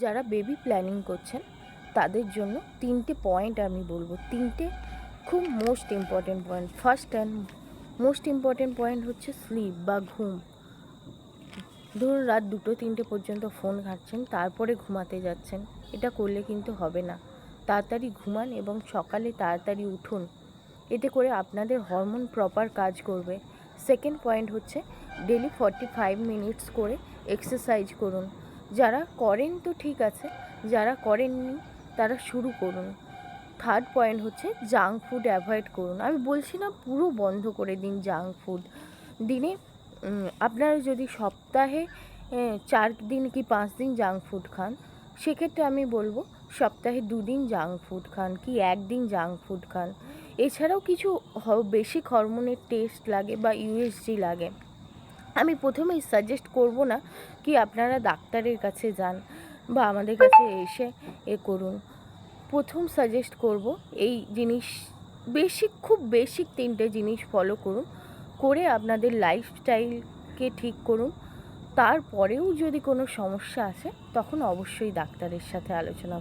যারা baby planning করছেন তাদের জন্য 3টে পয়েন্ট আমি বলবো, 3টে খুব most important point. First and most important point হচ্ছে স্লিপ বা ঘুম। ধরুন রাত 2-3টে পর্যন্ত ফোন ঘাঁটছেন, তারপরে ঘুমাতে যাচ্ছেন, এটা করলে কিন্তু হবে না। তাড়াতাড়ি ঘুমান এবং সকালে তাড়াতাড়ি উঠুন, এতে করে আপনাদের হরমোন প্রপার কাজ করবে। সেকেন্ড পয়েন্ট হচ্ছে ডেলি 45 মিনিটস করে এক্সারসাইজ করুন। যারা করেন তো ঠিক আছে, যারা করেননি তারা শুরু করুন। থার্ড পয়েন্ট হচ্ছে জাঙ্ক ফুড অ্যাভয়েড করুন। আমি বলছি না পুরো বন্ধ করে দিন জাঙ্ক ফুড। দিনে আপনারা যদি সপ্তাহে 4 দিন কি 5 দিন জাঙ্ক ফুড খান, সেক্ষেত্রে আমি বলবো সপ্তাহে 2 দিন জাঙ্ক ফুড খান কি 1 দিন জাঙ্ক ফুড খান। এছাড়াও কিছু বেসিক হরমোনের টেস্ট লাগে বা ইউএসজি লাগে। আমি প্রথমেই সাজেস্ট করব না কি আপনারা ডাক্তারের কাছে যান বা আমাদের কাছে এসে করুন। প্রথম সাজেস্ট করব এই জিনিস, খুব বেসিক 3টে জিনিস ফলো করুন, করে আপনাদের লাইফস্টাইলকে ঠিক করুন। তারপরেও যদি কোনো সমস্যা আসে তখন অবশ্যই ডাক্তারের সাথে আলোচনা